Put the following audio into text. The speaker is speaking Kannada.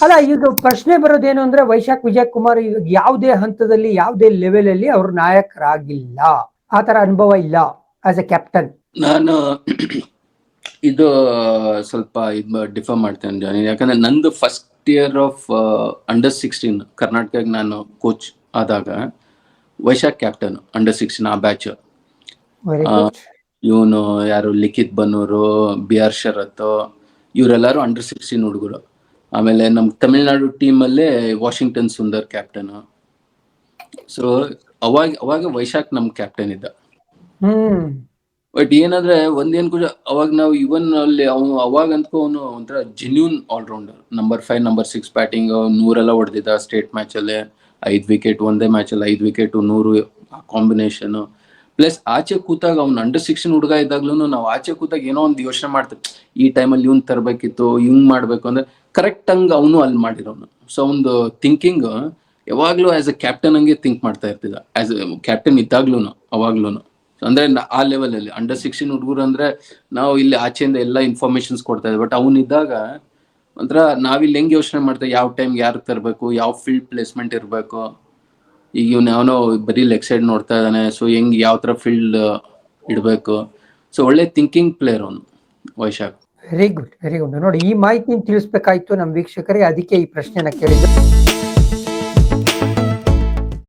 ಅಲ್ಲ, ಈಗ ಪ್ರಶ್ನೆ ಬರೋದೇನು ಅಂದ್ರೆ ವೈಶಾಖ್ ವಿಜಯ್ ಕುಮಾರ್ ಈಗ ಯಾವುದೇ ಹಂತದಲ್ಲಿ ಯಾವುದೇ ಲೆವೆಲ್ ಅಲ್ಲಿ ಅವರು ನಾಯಕರಾಗಿಲ್ಲ, ಆತರ ಅನುಭವ ಇಲ್ಲ ಆಸ್ ಎ ಕ್ಯಾಪ್ಟನ್. ನಾನು ಇದು ಸ್ವಲ್ಪ ಡಿಫರ್ ಮಾಡ್ತೇನೆ ಜಾನಿ, ಯಾಕಂದ್ರೆ ನಂದು ಫಸ್ಟ್ ಇಯರ್ ಆಫ್ ಅಂಡರ್-16 ಕರ್ನಾಟಕ ನಾನು ಕೋಚ್ ಆದಾಗ ವೈಶಾಖ್ ಕ್ಯಾಪ್ಟನ್ ಅಂಡರ್-16 ಆ ಬ್ಯಾಚ್. Very good. ಇವನು ಯಾರು ಲಿಖಿತ್ ಬನ್ನೂರು, ಬಿ ಆರ್ ಶರತ್, ಇವರೆಲ್ಲರೂ ಅಂಡರ್-16 ಹುಡುಗರು. ಆಮೇಲೆ ನಮ್ ತಮಿಳ್ನಾಡು ಟೀಮ್ ಅಲ್ಲೇ ವಾಷಿಂಗ್ಟನ್ ಸುಂದರ್ ಕ್ಯಾಪ್ಟನ್. ಸೊ ಅವಾಗ ವೈಶಾಖ್ ನಮ್ ಕ್ಯಾಪ್ಟನ್ ಇದ್ದ. ಬಟ್ ಏನಂದ್ರೆ ಒಂದೇನ್ ಅವಾಗ ನಾವು ಇವನ್ ಅಲ್ಲಿ ಅವಾಗ ಅಂದ್ಕೊ ಅವನು ಒಂಥರ genuine allrounder. Number 5 number 6 batting 100 ಹೊಡೆದಿದ್ದ ಸ್ಟೇಟ್ ಮ್ಯಾಚ್ ಅಲ್ಲಿ. 5 ವಿಕೆಟ್ ಒಂದೇ ಮ್ಯಾಚ್ ಅಲ್ಲಿ 5 ವಿಕೆಟ್ 100 ಕಾಂಬಿನೇಷನ್. ಪ್ಲಸ್ ಆಚೆ ಕೂತಾಗ ಅವ್ನು ಅಂಡರ್-16 ಹುಡುಗ ಇದ್ದಾಗ್ಲೂ ನಾವು ಆಚೆ ಕೂತಾಗ ಏನೋ ಒಂದು ಯೋಚನೆ ಮಾಡ್ತೀವಿ, ಈ ಟೈಮಲ್ಲಿ ಇವ್ನ್ ತರಬೇಕಿತ್ತು, ಹಿಂಗ್ ಮಾಡ್ಬೇಕು ಅಂದ್ರೆ ಕರೆಕ್ಟ್ ಹಂಗ್ ಅವನು ಅಲ್ಲಿ ಮಾಡಿರೋನು. ಸೊ ಒಂದು ಥಿಂಕಿಂಗ್ ಯಾವಾಗ್ಲೂ ಆಸ್ ಎ ಕ್ಯಾಪ್ಟನ್ ಹಂಗೆ ಥಿಂಕ್ ಮಾಡ್ತಾ ಇರ್ತಿದ್ದ, ಆಸ್ ಎ ಕ್ಯಾಪ್ಟನ್ ಇದ್ದಾಗ್ಲೂನು ಅವಾಗ್ಲೂನು. ಅಂದ್ರೆ ಆ ಲೆವೆಲ್ ಅಲ್ಲಿ ಅಂಡರ್-16 ಹುಡುಗರು ಅಂದ್ರೆ ನಾವು ಇಲ್ಲಿ ಆಚೆಯಿಂದ ಎಲ್ಲ ಇನ್ಫಾರ್ಮೇಶನ್ಸ್ ಕೊಡ್ತಾ ಇದ್ವಿ. ಬಟ್ ಅವ್ನು ಇದ್ದಾಗ ಒಂಥರ ನಾವಿಲ್ಲಿ ಹೆಂಗ್ ಯೋಚನೆ ಮಾಡ್ತೇವೆ, ಯಾವ ಟೈಮ್ ಯಾರು ತರಬೇಕು, ಯಾವ ಫೀಲ್ಡ್ ಪ್ಲೇಸ್ಮೆಂಟ್ ಇರಬೇಕು. ಈಗ ಇವ್ನು ಯಾವನೋ ಬರೀ ಲೆಗ್ ಸೈಡ್ ನೋಡ್ತಾ ಇದ್ದಾನೆ, ಸೊ ಹೆಂಗ್ ಯಾವ ತರ ಫೀಲ್ಡ್ ಇಡಬೇಕು. ಸೊ ಒಳ್ಳೆ ಥಿಂಕಿಂಗ್ ಪ್ಲೇಯರ್ ಅವನು Vaishakh. Very good, very good. ನೋಡಿ, ಈ ಮಾಹಿತಿ ತಿಳಿಸ್ಬೇಕಾಯ್ತು ನಮ್ಮ ವೀಕ್ಷಕರಿಗೆ, ಅದಕ್ಕೆ ಈ ಪ್ರಶ್ನೆನ ಕೇಳಿದ್ದು.